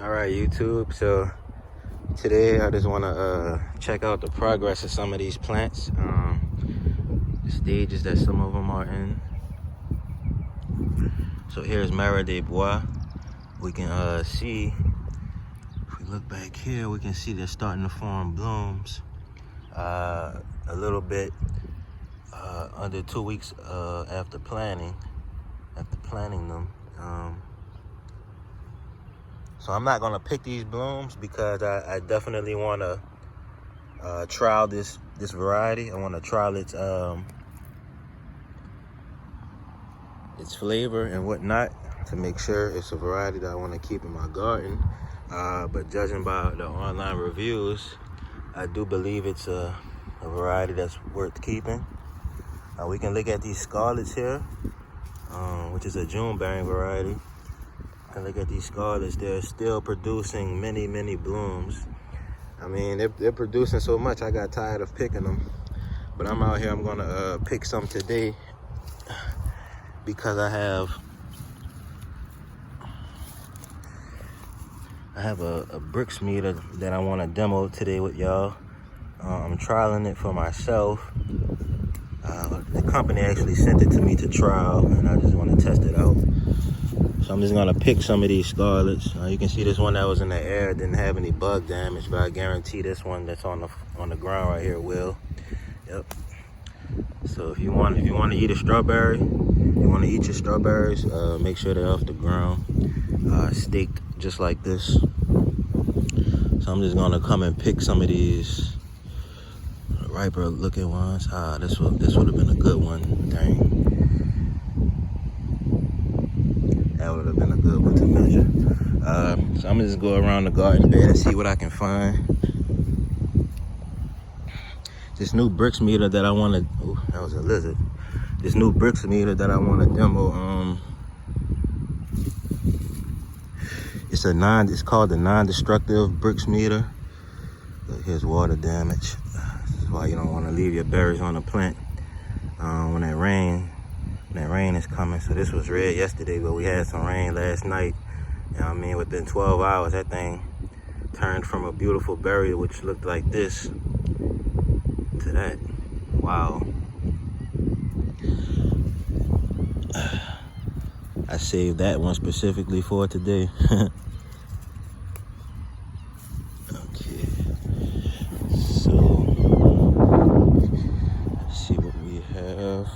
All right, YouTube. So today I just want to check out the progress of some of these plants, the stages that some of them are in. So here's Mara de Bois. We can see, if we look back here, we can see they're starting to form blooms a little bit under 2 weeks after planting them. So I'm not gonna pick these blooms because I definitely want to trial this variety. I want to trial its flavor and whatnot to make sure it's a variety that I want to keep in my garden. But judging by the online reviews, I do believe it's a variety that's worth keeping. We can look at these scarlets here, which is a June bearing variety. And look at these scarlets, they're still producing many blooms. I mean, they're producing so much, I got tired of picking them. But I'm out here, I'm gonna pick some today because I have a Brix meter that I wanna demo today with y'all. I'm trialing it for myself. The company actually sent it to me to trial, and I just wanna test it out. So I'm just gonna pick some of these scarlets. You can see this one that was in the air didn't have any bug damage, but I guarantee this one that's on the ground right here will. Yep. So if you want to eat a strawberry, you want to eat your strawberries, make sure they're off the ground, staked just like this. So I'm just gonna come and pick some of these riper looking ones. This would have been a good one. Dang. That would have been a good one to measure. So I'm gonna just go around the garden bed and see what I can find. This new Brix meter that I want to, oh, that was a lizard. This new Brix meter that I want to demo, it's called the non-destructive Brix meter. Here's water damage. This is why you don't want to leave your berries on the plant when that rain is coming. So this was red yesterday, but we had some rain last night. You know what I mean? Within 12 hours, that thing turned from a beautiful berry, which looked like this, to that. Wow. I saved that one specifically for today. Okay. So, let's see what we have.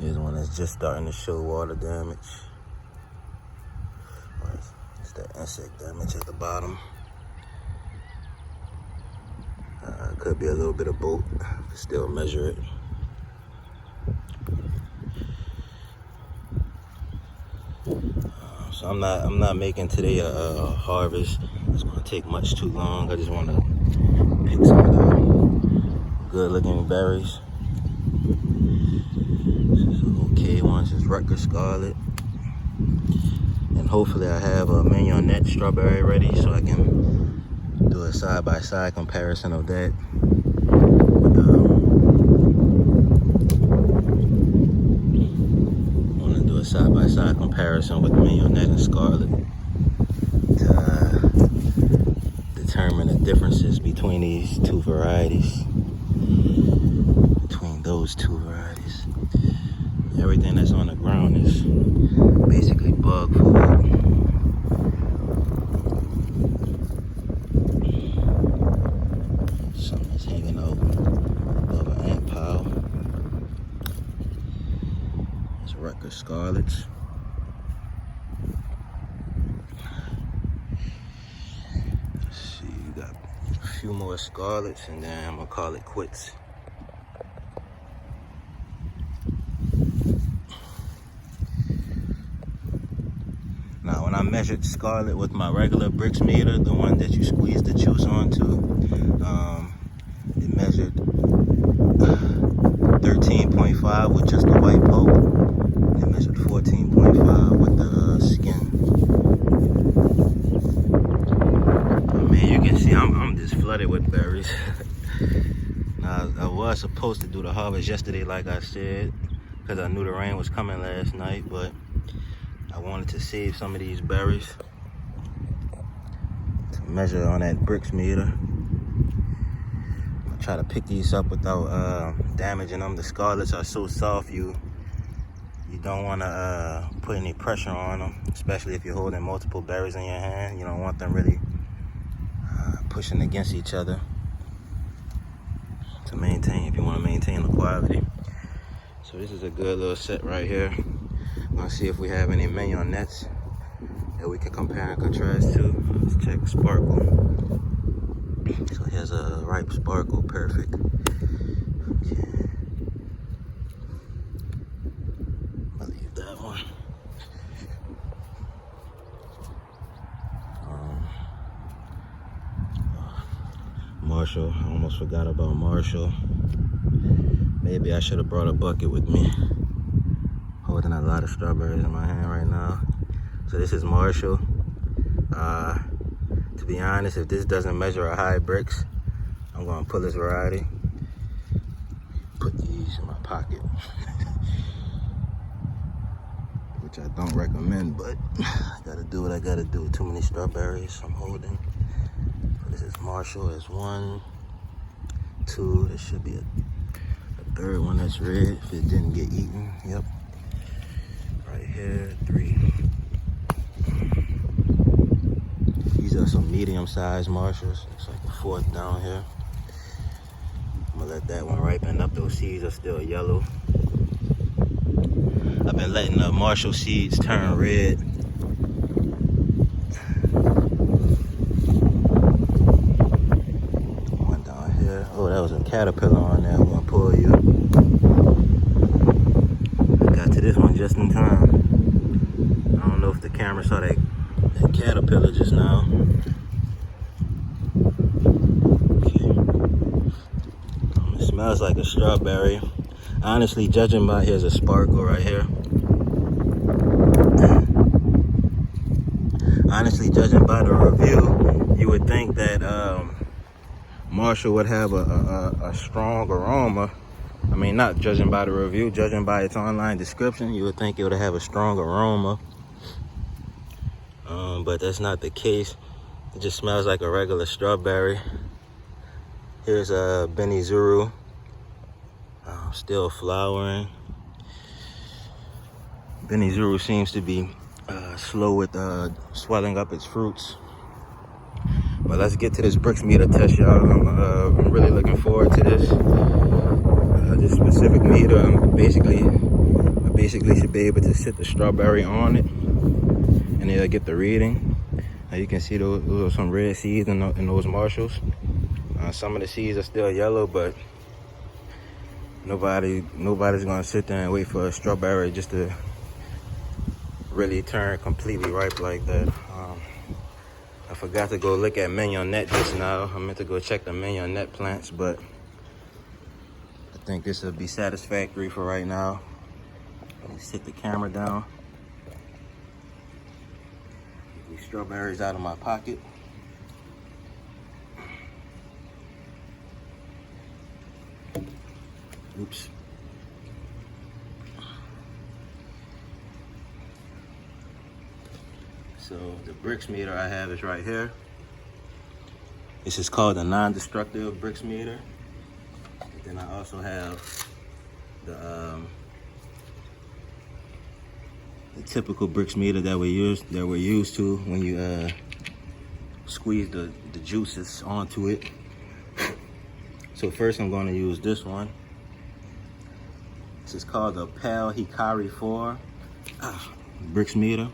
Here's one that's just starting to show water damage. It's that insect damage at the bottom. Could be a little bit of both. Still measure it. So I'm not making today a harvest. It's gonna take much too long. I just want to pick some of the good-looking berries. This is an okay one. This is Rutgers Scarlet. And hopefully I have a mignonette strawberry ready so I can do a side-by-side comparison of that. I want to do a side-by-side comparison with mignonette and scarlet to determine the differences between these two varieties. Everything that's on the ground is basically bug food. Something's hanging out above an ant pile. It's Rutgers Scarlets. Let's see, you got a few more scarlets and then I'm gonna call it quits. Now, when I measured scarlet with my regular Brix meter, the one that you squeeze the juice onto, it measured 13.5 with just the white pulp. It measured 14.5 with the skin. I mean, you can see I'm just flooded with berries. Now, I was supposed to do the harvest yesterday, like I said, because I knew the rain was coming last night, but I wanted to save some of these berries to measure on that Brix meter. I'll try to pick these up without damaging them. The scarlets are so soft, you don't want to put any pressure on them, especially if you're holding multiple berries in your hand. You don't want them really pushing against each other to maintain, if you want to maintain the quality. So this is a good little set right here. I'm gonna see if we have any mignonettes that we can compare and contrast to. Let's check sparkle. So here's a ripe sparkle, perfect. Okay. I'll leave that one. Marshall, I almost forgot about Marshall. Maybe I should have brought a bucket with me. Holding a lot of strawberries in my hand right now. So this is Marshall. To be honest, if this doesn't measure a high Brix, I'm gonna pull this variety. Put these in my pocket. Which I don't recommend, but I gotta do what I gotta do. Too many strawberries I'm holding. So this is Marshall. There's 1, 2, there should be a third one that's red if it didn't get eaten. Yep. Right here, 3. These are some medium-sized Marshalls. Looks like a 4th down here. I'm gonna let that one ripen up. Those seeds are still yellow. I've been letting the Marshall seeds turn red. One down here. Oh, that was a caterpillar on there. I'm gonna pull you. I got to this one just in time. I don't know if the camera saw that caterpillar just now. Okay. It smells like a strawberry. Honestly, judging by, here's a sparkle right here. Honestly, judging by the review, you would think that Marshall would have a strong aroma. I mean, not judging by the review, judging by its online description, you would think it would have a strong aroma. But that's not the case. It just smells like a regular strawberry. Here's a Benny Zuru, still flowering. Benny Zuru seems to be slow with swelling up its fruits. But let's get to this Brix meter test, y'all. I'm really looking forward to this. This specific meter, I basically should be able to sit the strawberry on it, and it'll get the reading. You can see those are some red seeds in those Marshalls. Some of the seeds are still yellow, but nobody's gonna sit there and wait for a strawberry just to really turn completely ripe like that. I forgot to go look at mignonette just now. I meant to go check the mignonette plants, but I think this will be satisfactory for right now. Let me sit the camera down. Get these strawberries out of my pocket. Oops. So the Brix meter I have is right here. This is called a non-destructive Brix meter. And then I also have the typical Brix meter that we're used to when you squeeze the juices onto it. So first I'm going to use this one. This is called the Atago Hikari Pal-4 Brix meter.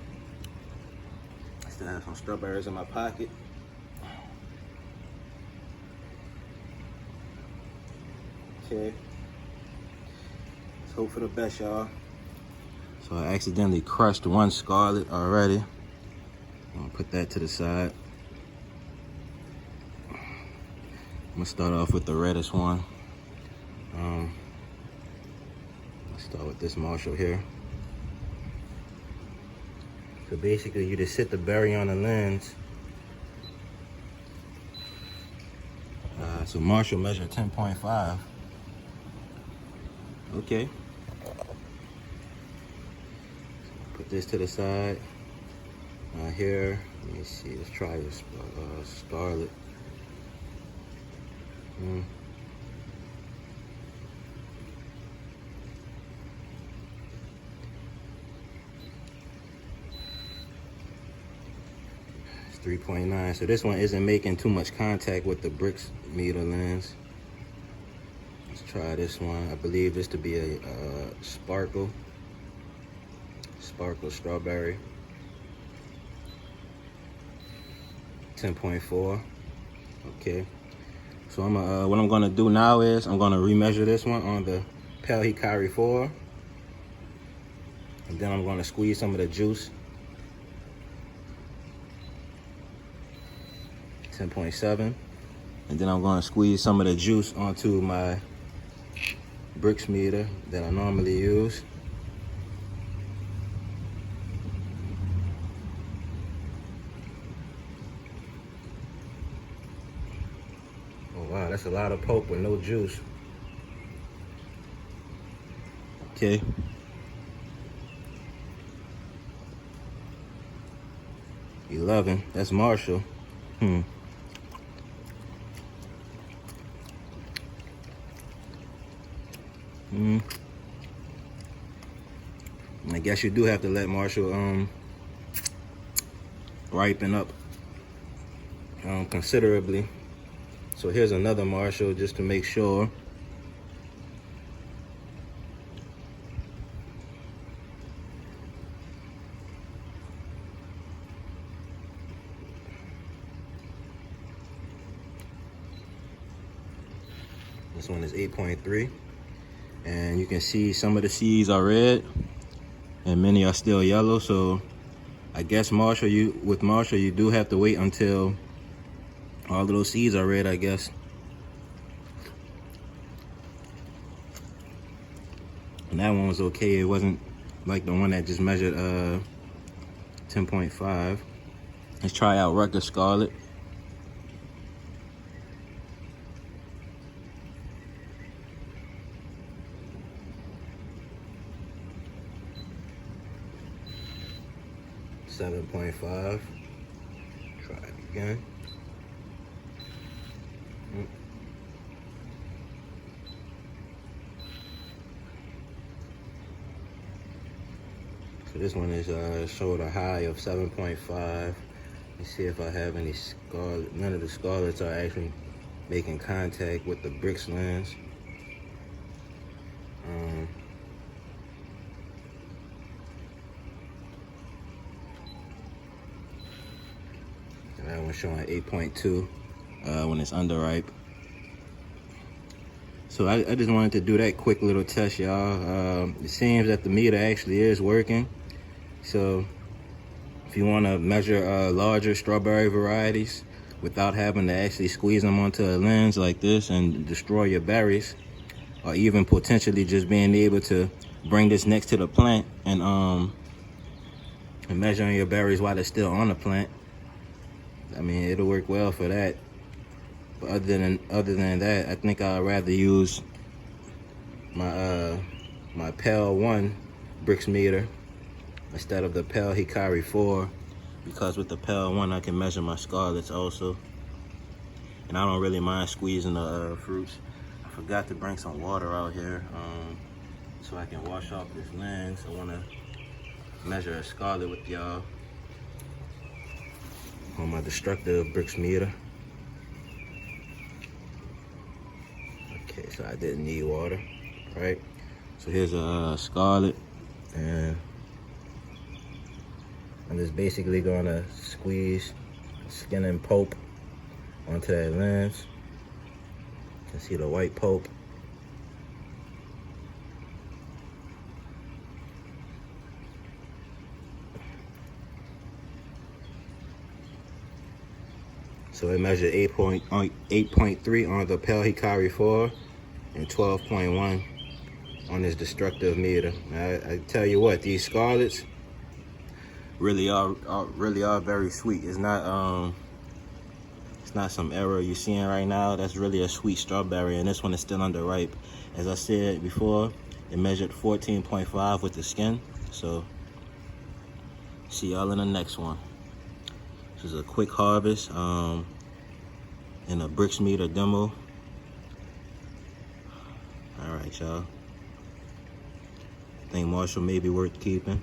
I still have some strawberries in my pocket. Okay. Let's hope for the best, y'all. So I accidentally crushed one scarlet already. I'm gonna put that to the side. I'm gonna start off with the reddest one. Let's start with this Marshall here. So basically you just sit the berry on the lens. So Marshall measured 10.5. Okay. Put this to the side. Here, let me see, let's try this scarlet. It's 3.9, so this one isn't making too much contact with the Brix meter lens. Let's try this one. I believe this to be a sparkle strawberry. 10.4. Okay. So what I'm gonna do now is I'm gonna remeasure this one on the Pal Hikari 4, and then I'm gonna squeeze some of the juice. 10.7, and then I'm gonna squeeze some of the juice onto my Brix meter that I normally use. Oh wow, that's a lot of pulp with no juice. Okay. $11. That's Marshall. I guess you do have to let Marshall ripen up considerably. So here's another Marshall just to make sure. This one is 8.3, and you can see some of the seeds are red and many are still yellow. So I guess with Marshall you do have to wait until all of those seeds are red, I guess. And that one was okay. It wasn't like the one that just measured 10.5. Let's try out Rucker Scarlet. $7.5. Try it again. So this one is showed a high of 7.5. Let's see if I have any scarlet. None of the scarlets are actually making contact with the Brix lens. That one's showing 8.2 when it's underripe. So I just wanted to do that quick little test, y'all. It seems that the meter actually is working. So if you want to measure larger strawberry varieties without having to actually squeeze them onto a lens like this and destroy your berries, or even potentially just being able to bring this next to the plant and measuring your berries while they're still on the plant, I mean, it'll work well for that. But other than that, I think I'd rather use my my Pal-1 Brix meter instead of the Pal Hikari 4, because with the Pal-1 I can measure my scarlets also, and I don't really mind squeezing the fruits. I forgot to bring some water out here so I can wash off this lens. I want to measure a scarlet with y'all on my destructive Brix meter. Okay, so I didn't need water, right? So here's a scarlet, and I'm just basically gonna squeeze skin and pulp onto that lens. You can see the white pulp. So it measured 8.3 on the Pal Hikari 4 and 12.1 on this destructive meter. I tell you what, these scarlets really are very sweet. It's not some error you're seeing right now. That's really a sweet strawberry, and this one is still underripe. As I said before, it measured 14.5 with the skin. So see y'all in the next one. This is a quick harvest in a Brix meter demo. All right, y'all. I think Marshall may be worth keeping.